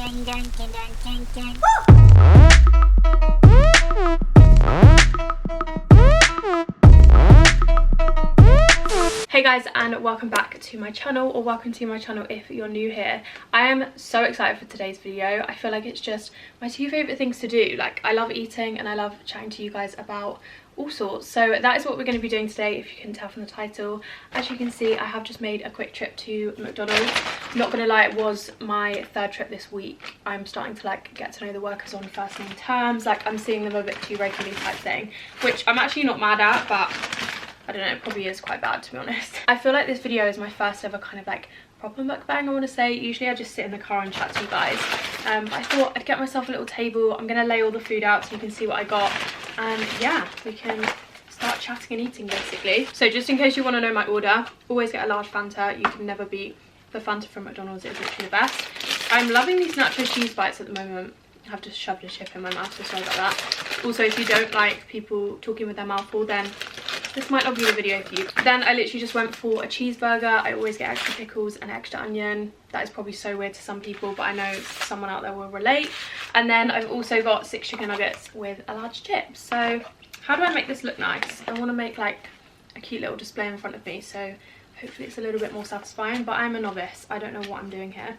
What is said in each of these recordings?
Hey guys, and welcome back to my channel, or welcome to my channel if you're new here. I am so excited for today's video. I feel like it's just my two favourite things to do. Like, I love eating and I love chatting to you guys about all sorts. So that is what we're going to be doing today, if you can tell from the title. As you can see, I have just made a quick trip to McDonald's. Not gonna lie, it was my third trip this week. I'm starting to like get to know the workers on first name terms. Like, I'm seeing them a bit too regularly type thing, which I'm actually not mad at, but I don't know, it probably is quite bad to be honest. I feel like this video is my first ever kind of like proper mukbang, I want to say. Usually I just sit in the car and chat to you guys, but I thought I'd get myself a little table. I'm gonna lay all the food out so you can see what I got, and yeah, we can start chatting and eating basically. So just in case you want to know my order, always get a large Fanta. You can never beat the Fanta from McDonald's. It's literally the best. I'm loving these nacho cheese bites at the moment. I have just shoved a chip in my mouth, so sorry about that. Also, if you don't like people talking with their mouth full, then this might not be the video for you. Then I literally just went for a cheeseburger. I always get extra pickles and extra onion. That is probably so weird to some people, but I know someone out there will relate. And then I've also got 6 chicken nuggets with a large chip. So how do I make this look nice? I want to make like a cute little display in front of me, so hopefully it's a little bit more satisfying, but I'm a novice. I don't know what I'm doing here.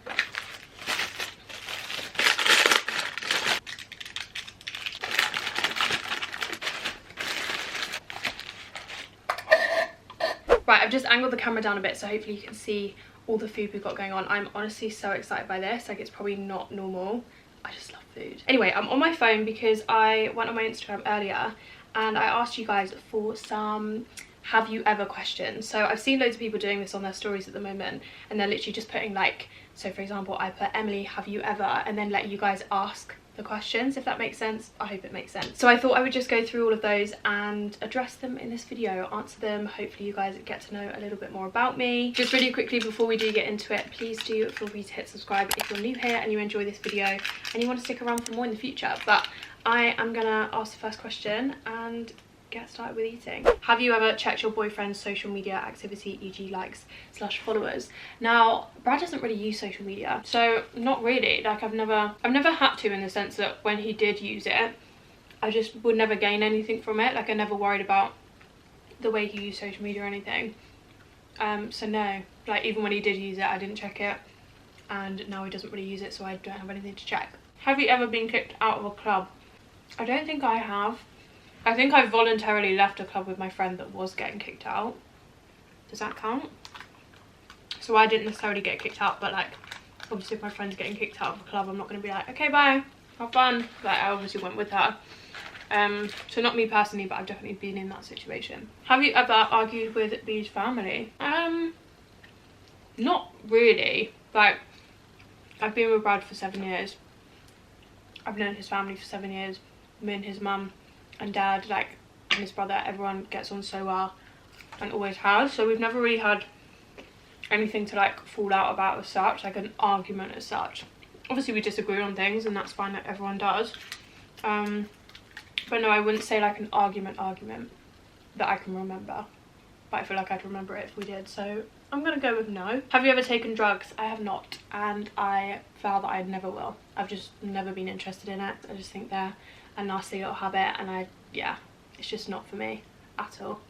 Right, I've just angled the camera down a bit so hopefully you can see all the food we've got going on. I'm honestly so excited by this. Like, it's probably not normal. I just love food. Anyway, I'm on my phone because I went on my Instagram earlier and I asked you guys for some have you ever questions. So I've seen loads of people doing this on their stories at the moment, and they're literally just putting like, so for example, I put Emily, have you ever, and then let you guys ask the questions, if that makes sense. I hope it makes sense. So I thought I would just go through all of those and address them in this video, answer them. Hopefully you guys get to know a little bit more about me. Just really quickly before we do get into it, please do feel free to hit subscribe if you're new here and you enjoy this video and you want to stick around for more in the future. But I am gonna ask the first question and get started with eating. Have you ever checked your boyfriend's social media activity, e.g. likes / followers? Now, Brad doesn't really use social media, so not really. Like, I've never had to, in the sense that when he did use it, I just would never gain anything from it. Like, I never worried about the way he used social media or anything. So no, like, even when he did use it, I didn't check it, and now he doesn't really use it, so I don't have anything to check. Have you ever been kicked out of a club? I don't think I have. I think I voluntarily left a club with my friend that was getting kicked out. Does that count? So I didn't necessarily get kicked out, but like, obviously if my friend's getting kicked out of a club, I'm not going to be like, okay, bye, have fun. Like, I obviously went with her. So not me personally, but I've definitely been in that situation. Have you ever argued with B's family? Not really. Like, I've been with Brad for 7 years. I've known his family for 7 years. Me and his mum and dad, like, and his brother, everyone gets on so well and always has. So we've never really had anything to like fall out about as such, like an argument as such. Obviously we disagree on things and that's fine, like everyone does. But no, I wouldn't say like an argument that I can remember, but I feel like I'd remember it if we did, so I'm gonna go with no. Have you ever taken drugs? I have not, and I vow that I never will. I've just never been interested in it. I just think they're a nasty little habit, and yeah, it's just not for me at all.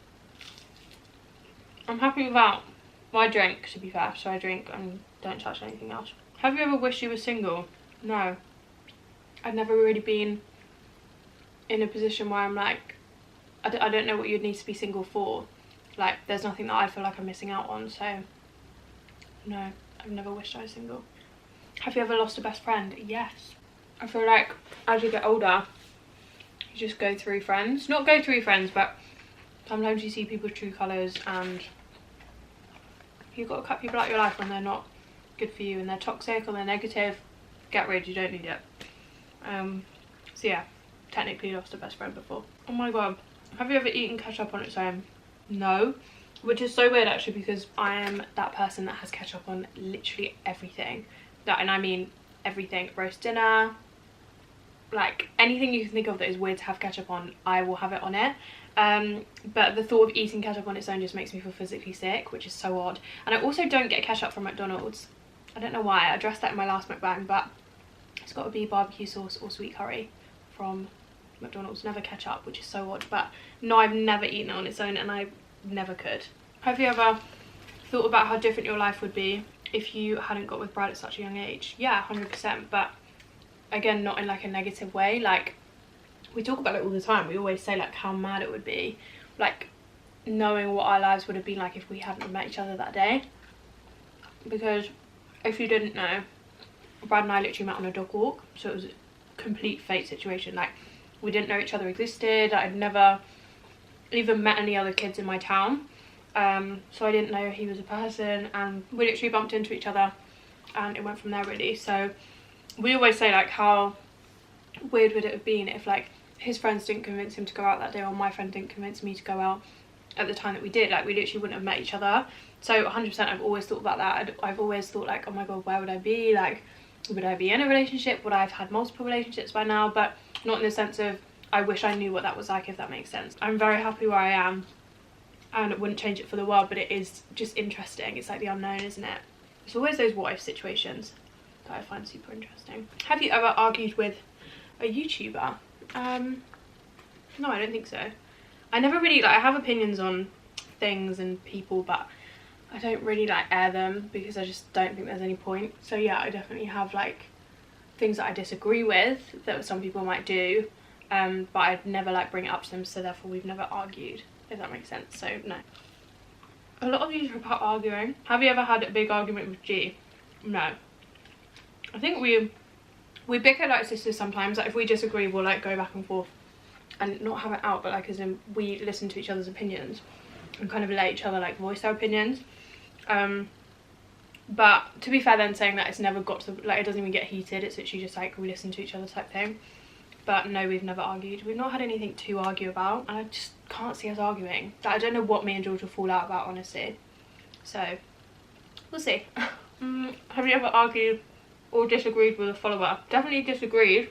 I'm happy without. Well, I drink, to be fair, so I drink and don't touch anything else. Have you ever wished you were single? No. I've never really been in a position where I'm like, I don't know what you'd need to be single for. Like, there's nothing that I feel like I'm missing out on, so no, I've never wished I was single. Have you ever lost a best friend? Yes. I feel like as you get older, you just go through friends. Not go through friends, but sometimes you see people's true colours, and you've got to cut people out of your life when they're not good for you and they're toxic or they're negative. Get rid, you don't need it. So yeah, technically lost a best friend before. Oh my god, have you ever eaten ketchup on its own? No, which is so weird actually, because I am that person that has ketchup on literally everything. And I mean everything. Roast dinner, like anything you can think of that is weird to have ketchup on, I will have it on it. But the thought of eating ketchup on its own just makes me feel physically sick, which is so odd. And I also don't get ketchup from McDonald's. I don't know why. I addressed that in my last mukbang, but It's got to be barbecue sauce or sweet curry from McDonald's, never ketchup, which is so odd. But no, I've never eaten it on its own, and I never could. Have you ever thought about how different your life would be if you hadn't got with Brad at such a young age? Yeah, 100%, but again, not in like a negative way. Like, we talk about it all the time. We always say like how mad it would be, like knowing what our lives would have been like if we hadn't met each other that day. Because if you didn't know, Brad and I literally met on a dog walk, so it was a complete fate situation. Like, we didn't know each other existed. I'd never even met any other kids in my town, so I didn't know he was a person, and we literally bumped into each other and it went from there really. So we always say like how weird would it have been if like his friends didn't convince him to go out that day, or my friend didn't convince me to go out at the time that we did. Like, we literally wouldn't have met each other. So 100% I've always thought about that. I've always thought like, oh my god, where would I be? Like, would I be in a relationship? Would I have had multiple relationships by now? But not in the sense of I wish I knew what that was like, if that makes sense. I'm very happy where I am and wouldn't change it for the world, but it is just interesting. It's like the unknown, isn't it? It's always those what if situations that I find super interesting. Have you ever argued with a YouTuber? No, I don't think so. I never really, like, I have opinions on things and people, but I don't really like air them because I just don't think there's any point. So yeah, I definitely have like things that I disagree with that some people might do, but I'd never like bring it up to them, so therefore we've never argued, if that makes sense. So no. A lot of these are about arguing. Have you ever had a big argument with G? No. I think we bicker like sisters sometimes. Like, if we disagree, we'll like go back and forth and not have it out, but like as in we listen to each other's opinions and kind of let each other like voice their opinions. But to be fair, then saying that, it's never got to like, it doesn't even get heated. It's literally just like we listen to each other type thing. But no, we've never argued. We've not had anything to argue about, and I just can't see us arguing. Like, I don't know what me and George will fall out about, honestly. So we'll see. Have you ever argued or disagreed with a follower? Definitely disagreed.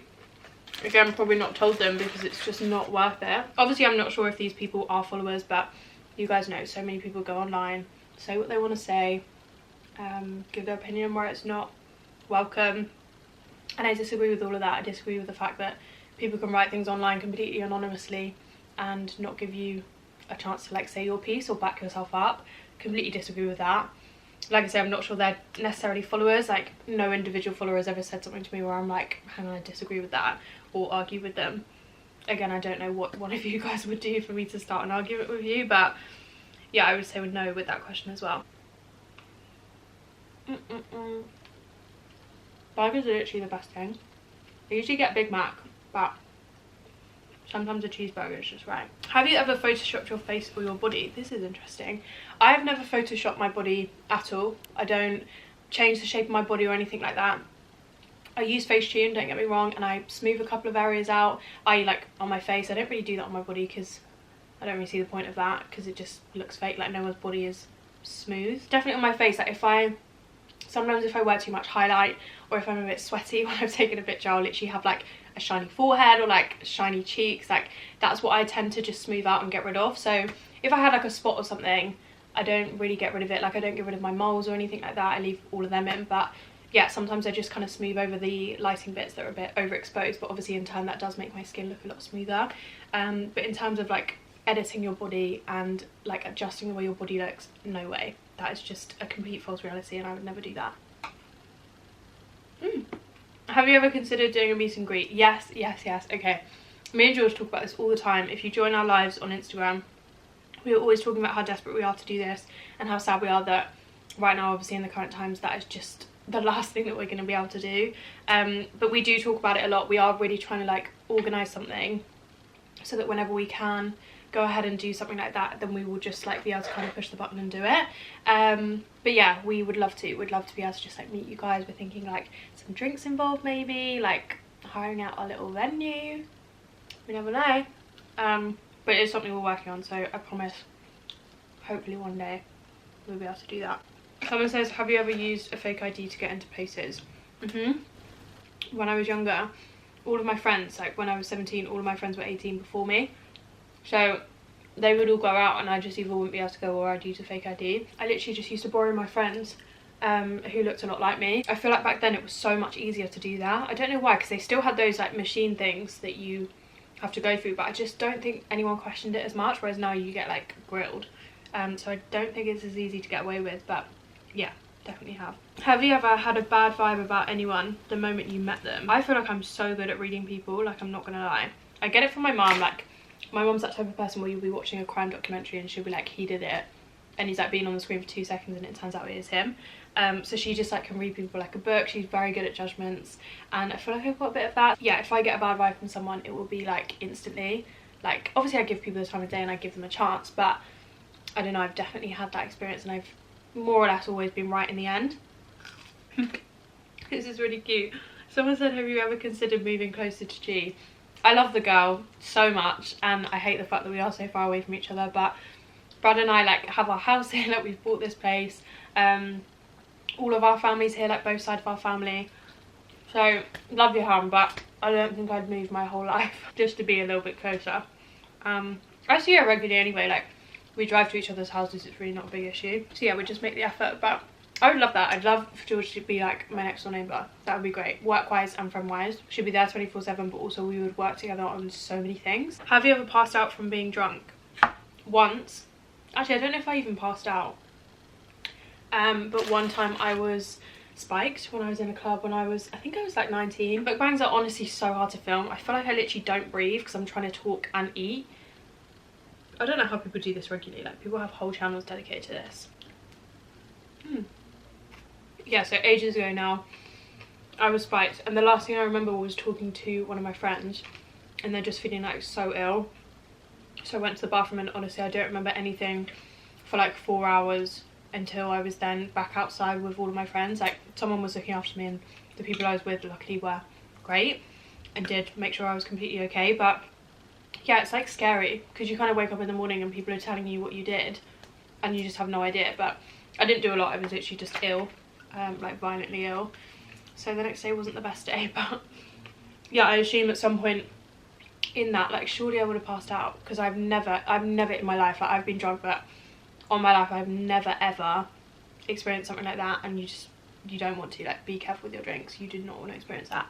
Again, probably not told them because it's just not worth it. Obviously, I'm not sure if these people are followers, but you guys know so many people go online, say what they want to say, give their opinion where it's not welcome, and I disagree with all of that. I disagree with the fact that people can write things online completely anonymously and not give you a chance to like say your piece or back yourself up. Completely disagree with that. Like I say, I'm not sure they're necessarily followers. Like, no individual follower has ever said something to me where I'm like, hang on, I disagree with that, or argue with them. Again, I don't know what one of you guys would do for me to start an argument with you, but yeah, I would say no with that question as well. Burgers are literally the best thing. I usually get Big Mac, but sometimes a cheeseburger is just right. Have you ever photoshopped your face or your body? This is interesting. I have never photoshopped my body at all. I don't change the shape of my body or anything like that. I use Facetune, don't get me wrong, and I smooth a couple of areas out. I like on my face. I don't really do that on my body because I don't really see the point of that, because it just looks fake. Like, no one's body is smooth. Definitely on my face. Like, sometimes if I wear too much highlight, or if I'm a bit sweaty when I've taken a picture, I'll literally have like a shiny forehead or like shiny cheeks. Like, that's what I tend to just smooth out and get rid of. So if I had like a spot or something, I don't really get rid of it. Like, I don't get rid of my moles or anything like that. I leave all of them in. But yeah, sometimes I just kind of smooth over the lighting bits that are a bit overexposed, but obviously in turn that does make my skin look a lot smoother. But in terms of like editing your body and like adjusting the way your body looks, no way. That is just a complete false reality, and I would never do that. Have you ever considered doing a meet and greet? Yes, yes, yes. Okay, me and George talk about this all the time. If you join our lives on Instagram, we are always talking about how desperate we are to do this and how sad we are that right now, obviously in the current times, that is just the last thing that we're going to be able to do. But we do talk about it a lot. We are really trying to like organise something so that whenever we can go ahead and do something like that, then we will just like be able to kind of push the button and do it. But yeah, we would love to. We'd love to be able to just like meet you guys. We're thinking like some drinks involved, maybe like hiring out our little venue. We never know. But it's something we're working on, so I promise hopefully one day we'll be able to do that. Someone says, have you ever used a fake ID to get into places? When I was younger, all of my friends, like when I was 17, all of my friends were 18 before me. So they would all go out and I just either wouldn't be able to go, or I'd use a fake ID. I literally just used to borrow my friends' who looked a lot like me. I feel like back then it was so much easier to do that. I don't know why, because they still had those like machine things that you have to go through, but I just don't think anyone questioned it as much, whereas now you get like grilled. So I don't think it's as easy to get away with, but yeah, definitely have. Have you ever had a bad vibe about anyone the moment you met them? I feel like I'm so good at reading people, like I'm not gonna lie. I get it from my mum. Like my mum's that type of person where you'll be watching a crime documentary and she'll be like, he did it, and he's like being on the screen for 2 seconds and it turns out it is him. So she just like can read people like a book. She's very good at judgments, and I feel like I've got a bit of that. Yeah, if I get a bad vibe from someone, it will be like instantly. Like obviously I give people the time of day and I give them a chance, but I don't know, I've definitely had that experience and I've more or less always been right in the end. This is really cute. Someone said, have you ever considered moving closer to G? I love the girl so much and I hate the fact that we are so far away from each other, but Brad and I like have our house here, like we've bought this place. All of our family's here, like both sides of our family. So love your home, but I don't think I'd move my whole life just to be a little bit closer. I see her regularly anyway, like we drive to each other's houses, it's really not a big issue. So yeah, we just make the effort, but I would love that. I'd love for George to be like my next door neighbour. That would be great, work-wise and friend-wise. She'd be there 24/7, but also we would work together on so many things. Have you ever passed out from being drunk? Once. Actually, I don't know if I even passed out. But one time I was spiked when I was in a club when I think I was like 19. Mukbangs are honestly so hard to film. I feel like I literally don't breathe because I'm trying to talk and eat. I don't know how people do this regularly. Like people have whole channels dedicated to this. Yeah, so ages ago now I was spiked, and the last thing I remember was talking to one of my friends and they're just feeling like so ill. So I went to the bathroom and honestly I don't remember anything for like 4 hours until I was then back outside with all of my friends. Like someone was looking after me and the people I was with luckily were great and did make sure I was completely okay. But yeah, it's like scary because you kind of wake up in the morning and people are telling you what you did and you just have no idea. But I didn't do a lot, I was literally just ill, like violently ill. So the next day wasn't the best day, but yeah, I assume at some point in that, like surely I would have passed out, because I've never in my life, like I've been drunk, but on my life I've never ever experienced something like that. And you don't want to, like be careful with your drinks, you do not want to experience that.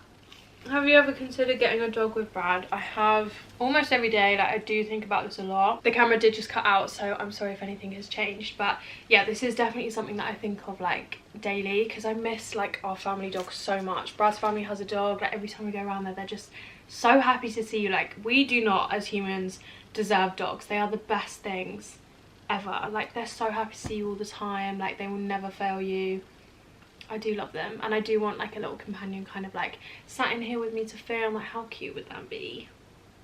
Have you ever considered getting a dog with Brad? I have almost every day. Like I do think about this a lot. The camera did just cut out, so I'm sorry if anything has changed, but yeah, this is definitely something that I think of like daily, because I miss like our family dog so much. Brad's family has a dog, like every time we go around there they're just so happy to see you. Like we do not as humans deserve dogs. They are the best things ever. Like they're so happy to see you all the time, like they will never fail you. I do love them, and I do want like a little companion kind of like sat in here with me to film. Like how cute would that be?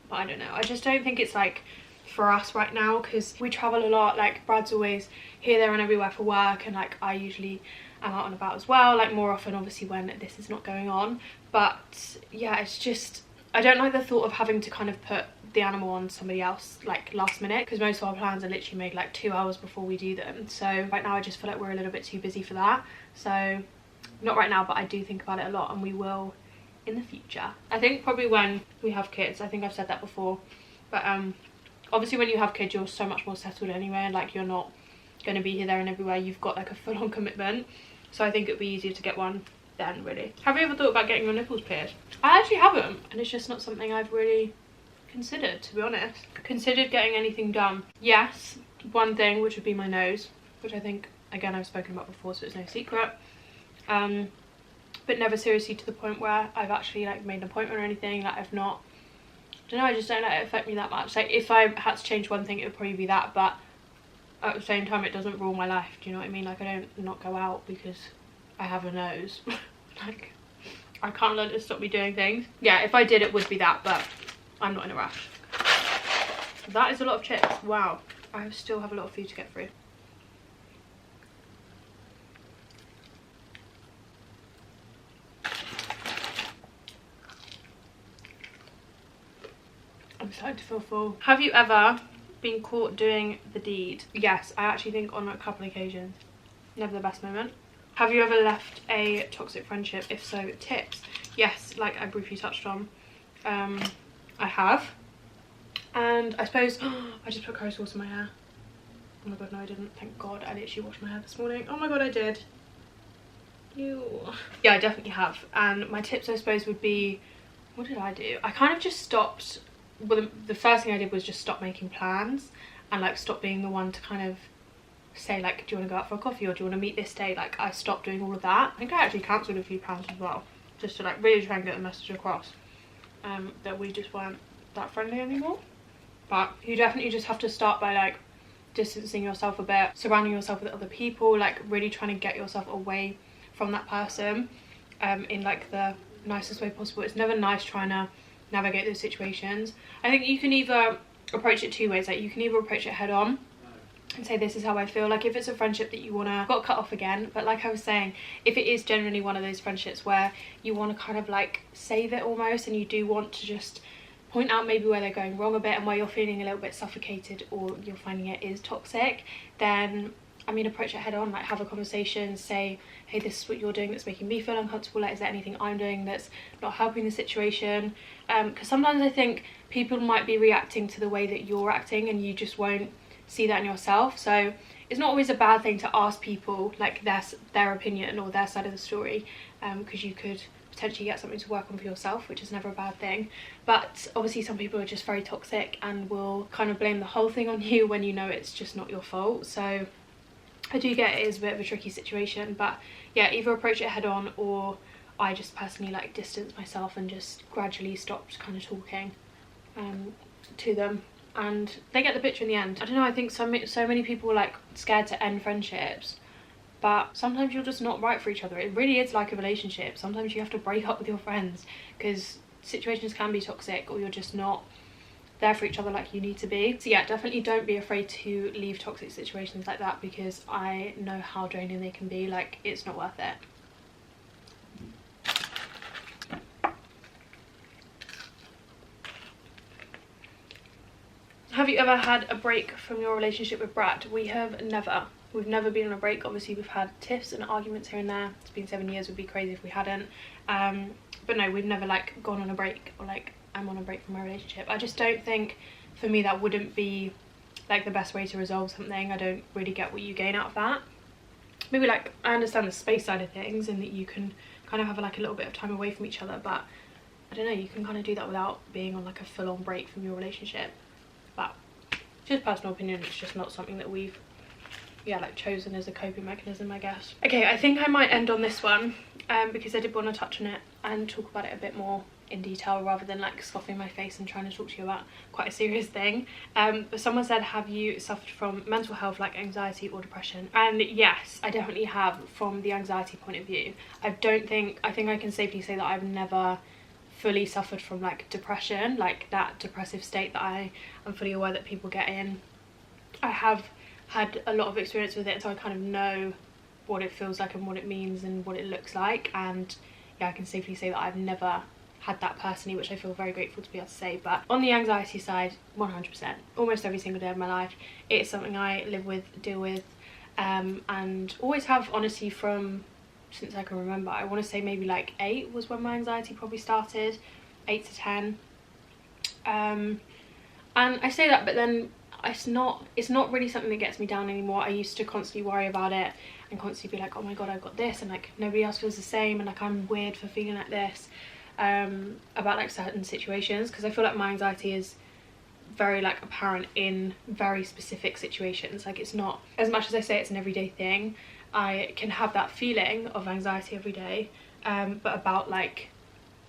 But I don't know, I just don't think it's like for us right now, because we travel a lot. Like Brad's always here, there and everywhere for work, and like I usually am out and about as well, like more often obviously when this is not going on. But yeah, it's just I don't like the thought of having to kind of put the animal on somebody else like last minute, because most of our plans are literally made like 2 hours before we do them. So right now I just feel like we're a little bit too busy for that. So not right now, but I do think about it a lot, and we will in the future. I think probably when we have kids, I think I've said that before, but obviously when you have kids you're so much more settled anyway, and like you're not going to be here, there and everywhere. You've got like a full-on commitment, so I think it would be easier to get one then, really. Have you ever thought about getting your nipples pierced? I actually haven't, and it's just not something I've really considered, to be honest. Considered getting anything done? Yes, one thing, which would be my nose, which I think again I've spoken about before, so it's no secret. But never seriously to the point where I've actually like made an appointment or anything. Like I've not, I don't know, I just don't let it affect me that much. Like if I had to change one thing, it would probably be that, but at the same time it doesn't rule my life, do you know what I mean? Like I don't not go out because I have a nose. Like I can't let it stop me doing things. Yeah, if I did it would be that, but I'm not in a rush. That is a lot of chips. Wow, I still have a lot of food to get through. I'm starting to feel full. Have you ever been caught doing the deed? Yes, I actually think on a couple of occasions. Never the best moment. Have you ever left a toxic friendship? If so, tips. Yes, like I briefly touched on. I have. And I suppose, I just put curry sauce in my hair. Oh my god, no I didn't. Thank god, I literally washed my hair this morning. Oh my god, I did. Ew. Yeah, I definitely have. And my tips, I suppose, would be, what did I do? I kind of just stopped, well, the first thing I did was just stop making plans and like stop being the one to kind of say like, do you want to go out for a coffee or do you want to meet this day? Like, I stopped doing all of that. I think I actually cancelled a few plans as well, just to like really try and get the message across that we just weren't that friendly anymore. But you definitely just have to start by like distancing yourself a bit, surrounding yourself with other people, like really trying to get yourself away from that person in like the nicest way possible. It's never nice trying to navigate those situations. I think you can either approach it two ways. Like, you can either approach it head on and say, this is how I feel. Like, if it's a friendship that you want to got cut off again, but like I was saying, if it is generally one of those friendships where you want to kind of like save it almost, and you do want to just point out maybe where they're going wrong a bit and where you're feeling a little bit suffocated or you're finding it is toxic, then I mean, approach it head on. Like, have a conversation, say, hey, this is what you're doing that's making me feel uncomfortable. Like, is there anything I'm doing that's not helping the situation? Because sometimes I think people might be reacting to the way that you're acting and you just won't see that in yourself. So it's not always a bad thing to ask people like their opinion or their side of the story, because you could potentially get something to work on for yourself, which is never a bad thing. But obviously some people are just very toxic and will kind of blame the whole thing on you when you know it's just not your fault. So I do get it is a bit of a tricky situation, but yeah, either approach it head on, or I just personally like distance myself and just gradually stopped kind of talking to them, and they get the picture in the end. I don't know, I think so many people are like scared to end friendships, but sometimes you're just not right for each other. It really is like a relationship. Sometimes you have to break up with your friends because situations can be toxic, or you're just not there for each other like you need to be. So yeah, definitely don't be afraid to leave toxic situations like that, because I know how draining they can be. Like, it's not worth it. Have you ever had a break from your relationship with Brat? We've never been on a break. Obviously we've had tiffs and arguments here and there. It's been 7 years, would be crazy if we hadn't. But no, we've never like gone on a break or like I'm on a break from my relationship. I just don't think, for me, that wouldn't be like the best way to resolve something. I don't really get what you gain out of that. Maybe like, I understand the space side of things and that you can kind of have like a little bit of time away from each other, but I don't know, you can kind of do that without being on like a full-on break from your relationship. But just personal opinion, it's just not something that we've like chosen as a coping mechanism, I guess. Okay, I think I might end on this one because I did want to touch on it and talk about it a bit more in detail, rather than like scoffing my face and trying to talk to you about quite a serious thing. But someone said, have you suffered from mental health like anxiety or depression? And yes, I definitely have, from the anxiety point of view. I think I can safely say that I've never fully suffered from like depression, like that depressive state that I am fully aware that people get in. I have had a lot of experience with it, so I kind of know what it feels like and what it means and what it looks like. And yeah, I can safely say that I've never had that personally, which I feel very grateful to be able to say. But on the anxiety side, 100%, almost every single day of my life, it's something I live with, deal with, and always have, honestly, from since I can remember. I want to say maybe like 8 was when my anxiety probably started, 8 to 10. And I say that, but then it's not really something that gets me down anymore. I used to constantly worry about it and constantly be like, oh my god, I've got this, and like nobody else feels the same, and like I'm weird for feeling like this about like certain situations, because I feel like my anxiety is very like apparent in very specific situations. Like, it's not, as much as I say it's an everyday thing, I can have that feeling of anxiety every day, but about like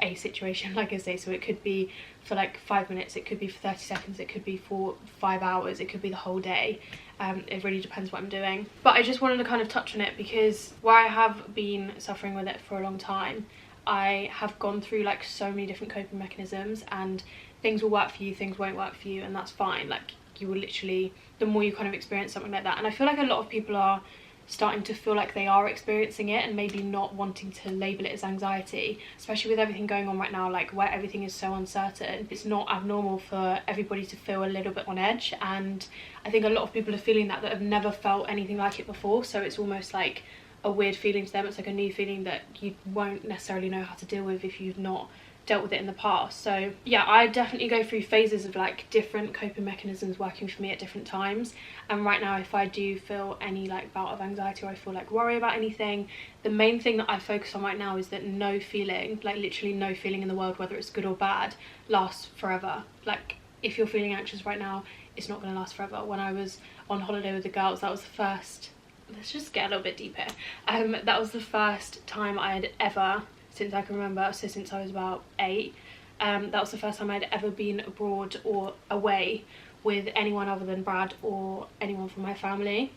a situation, like I say. So it could be for like 5 minutes, it could be for 30 seconds, it could be for 5 hours, it could be the whole day. It really depends what I'm doing. But I just wanted to kind of touch on it because where I have been suffering with it for a long time, I have gone through like so many different coping mechanisms, and things will work for you, things won't work for you, and that's fine. Like, you will literally, the more you kind of experience something like that, and I feel like a lot of people are starting to feel like they are experiencing it and maybe not wanting to label it as anxiety, especially with everything going on right now, like where everything is so uncertain. It's not abnormal for everybody to feel a little bit on edge, and I think a lot of people are feeling that have never felt anything like it before. So it's almost like a weird feeling to them. It's like a new feeling that you won't necessarily know how to deal with if you've not dealt with it in the past. So yeah, I definitely go through phases of like different coping mechanisms working for me at different times. And right now, if I do feel any like bout of anxiety or I feel like worry about anything, the main thing that I focus on right now is that no feeling, like literally no feeling in the world, whether it's good or bad, lasts forever. Like if you're feeling anxious right now, it's not going to last forever. When I was on holiday with the girls, that was the first, let's just get a little bit deeper. That was the first time I had ever, since I can remember, so since I was about 8, that was the first time I'd ever been abroad or away with anyone other than Brad or anyone from my family.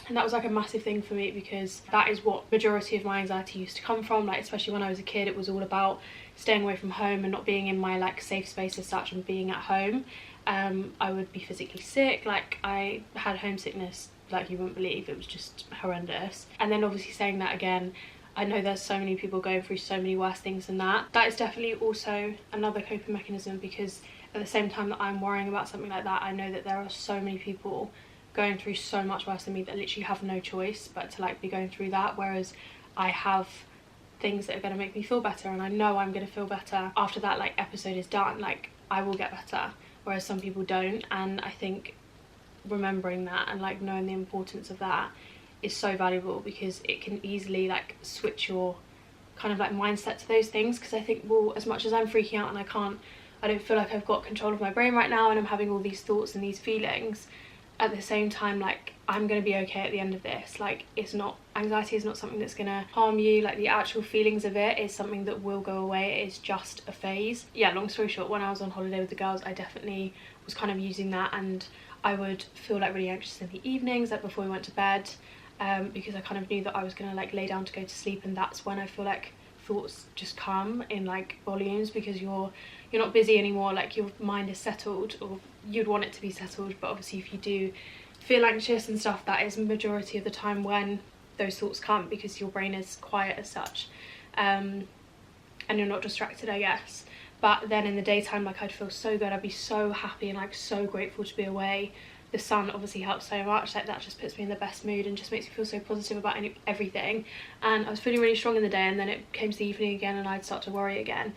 And that was like a massive thing for me, because that is what majority of my anxiety used to come from. Like especially when I was a kid, it was all about staying away from home and not being in my like safe space as such and being at home. I would be physically sick, like I had homesickness like you wouldn't believe. It was just horrendous. And then obviously saying that again, I know there's so many people going through so many worse things than that. That is definitely also another coping mechanism, because at the same time that I'm worrying about something like that, I know that there are so many people going through so much worse than me that literally have no choice but to like be going through that, whereas I have things that are going to make me feel better, and I know I'm going to feel better after that like episode is done. Like I will get better, whereas some people don't. And I think remembering that and like knowing the importance of that is so valuable, because it can easily like switch your kind of like mindset to those things. Because I think, well, as much as I'm freaking out and I don't feel like I've got control of my brain right now, and I'm having all these thoughts and these feelings, at the same time, like I'm gonna be okay at the end of this. Like it's not, anxiety is not something that's gonna harm you. Like the actual feelings of it is something that will go away. It is just a phase. Yeah, long story short, when I was on holiday with the girls, I definitely was kind of using that, and I would feel like really anxious in the evenings, like before we went to bed, because I kind of knew that I was gonna like lay down to go to sleep, and that's when I feel like thoughts just come in like volumes, because you're not busy anymore, like your mind is settled, or you'd want it to be settled. But obviously if you do feel anxious and stuff, that is majority of the time when those thoughts come, because your brain is quiet as such, and you're not distracted, I guess. But then in the daytime, like I'd feel so good, I'd be so happy and like so grateful to be away. The sun obviously helps so much, like that just puts me in the best mood and just makes me feel so positive about everything. And I was feeling really strong in the day, and then it came to the evening again and I'd start to worry again.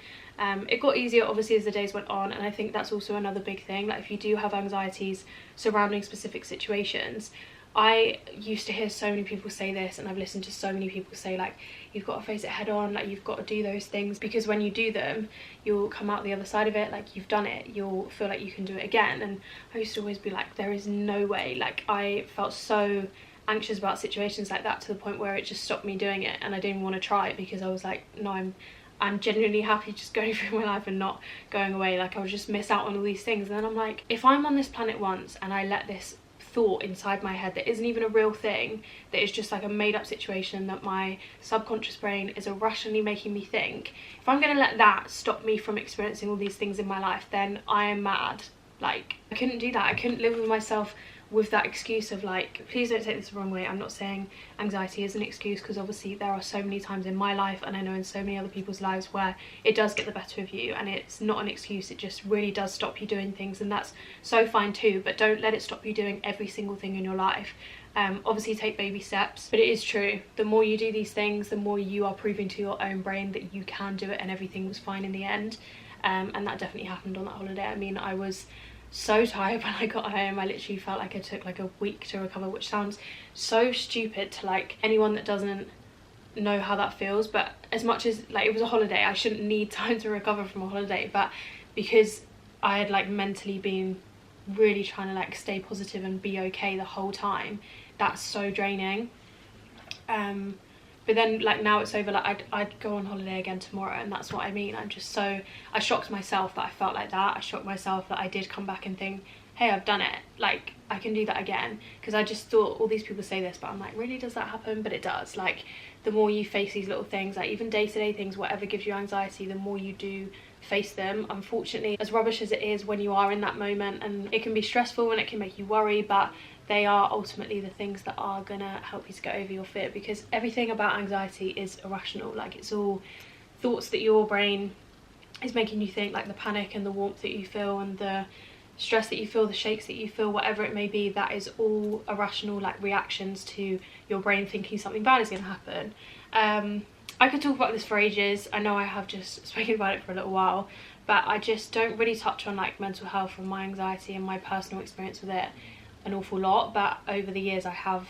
It got easier obviously as the days went on, and I think that's also another big thing. Like if you do have anxieties surrounding specific situations, I used to hear so many people say this, and I've listened to so many people say like, you've got to face it head on, like you've got to do those things, because when you do them, you'll come out the other side of it, like you've done it, you'll feel like you can do it again. And I used to always be like, there is no way. Like I felt so anxious about situations like that to the point where it just stopped me doing it, and I didn't want to try it, because I was like, no, I'm genuinely happy just going through my life and not going away. Like I would just miss out on all these things. And then I'm like, if I'm on this planet once and I let this thought inside my head that isn't even a real thing, that is just like a made-up situation that my subconscious brain is irrationally making me think, if I'm going to let that stop me from experiencing all these things in my life, then I am mad. Like I couldn't do that. I couldn't live with myself with that excuse of like, please don't take this the wrong way, I'm not saying anxiety is an excuse, because obviously there are so many times in my life, and I know in so many other people's lives, where it does get the better of you, and it's not an excuse, it just really does stop you doing things, and that's so fine too. But don't let it stop you doing every single thing in your life. Obviously take baby steps, but it is true, the more you do these things, the more you are proving to your own brain that you can do it, and everything was fine in the end. And that definitely happened on that holiday. I mean, I was so tired when I got home. I literally felt like it took like a week to recover, which sounds so stupid to like anyone that doesn't know how that feels. But as much as like it was a holiday, I shouldn't need time to recover from a holiday, but because I had like mentally been really trying to like stay positive and be okay the whole time, that's so draining. But then like now it's over, like I'd go on holiday again tomorrow, and that's what I mean. I shocked myself that I felt like that. I shocked myself that I did come back and think, hey, I've done it, like I can do that again. Because I just thought, all these people say this, but I'm like, really, does that happen? But it does. Like the more you face these little things, like even day-to-day things, whatever gives you anxiety, the more you do face them. Unfortunately, as rubbish as it is when you are in that moment, and it can be stressful and it can make you worry, but they are ultimately the things that are gonna help you to get over your fear, because everything about anxiety is irrational. Like it's all thoughts that your brain is making you think, like the panic and the warmth that you feel and the stress that you feel, the shakes that you feel, whatever it may be, that is all irrational like reactions to your brain thinking something bad is going to happen. I could talk about this for ages. I know I have just spoken about it for a little while, but I just don't really touch on like mental health and my anxiety and my personal experience with it an awful lot. But over the years I have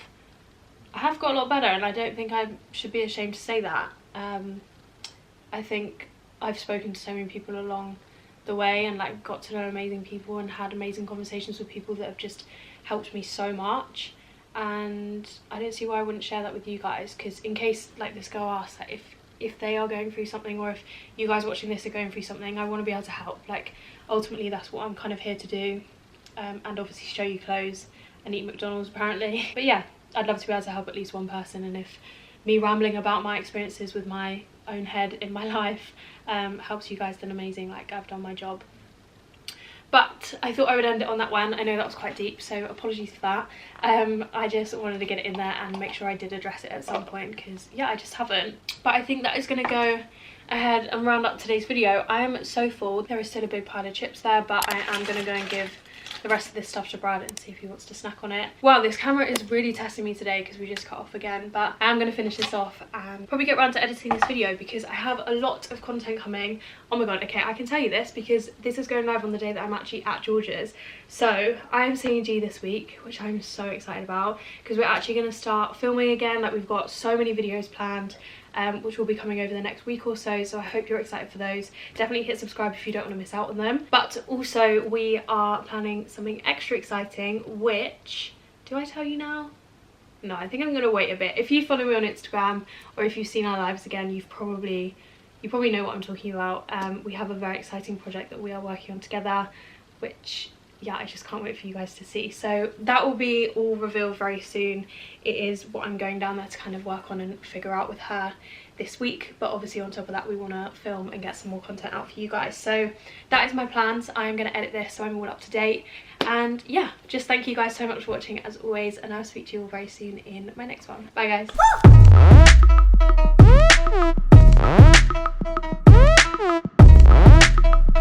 got a lot better, and I don't think I should be ashamed to say that. I think I've spoken to so many people along the way and like got to know amazing people and had amazing conversations with people that have just helped me so much, and I don't see why I wouldn't share that with you guys, because in case like this girl asks like, if they are going through something, or if you guys watching this are going through something, I want to be able to help. Like ultimately that's what I'm kind of here to do, and obviously show you clothes and eat McDonald's apparently. But yeah, I'd love to be able to help at least one person, and if me rambling about my experiences with my own head in my life helps you guys, then amazing, like I've done my job. But I thought I would end it on that one. I know that was quite deep, so apologies for that. I just wanted to get it in there and make sure I did address it at some point, because yeah, I just haven't. But I think that is going to go ahead and round up today's video. I am so full. There is still a big pile of chips there, but I am going to go and give the rest of this stuff to Brad and see if he wants to snack on it. Wow, this camera is really testing me today because we just cut off again, but I am going to finish this off and probably get around to editing this video because I have a lot of content coming. Oh my god, okay, I can tell you this because this is going live on the day that I'm actually at George's. So I am seeing G this week, which I'm so excited about, because we're actually going to start filming again. Like we've got so many videos planned, which will be coming over the next week or so, so I hope you're excited for those. Definitely hit subscribe if you don't want to miss out on them. But also we are planning something extra exciting, which, do I tell you now? No, I think I'm going to wait a bit. If you follow me on Instagram, or if you've seen our lives again, you probably know what I'm talking about. We have a very exciting project that we are working on together, which yeah, I just can't wait for you guys to see. So that will be all revealed very soon. It is what I'm going down there to kind of work on and figure out with her this week, but obviously on top of that we want to film and get some more content out for you guys. So that is my plans. I am going to edit this so I'm all up to date, and yeah, just thank you guys so much for watching as always, and I'll speak to you all very soon in my next one. Bye guys.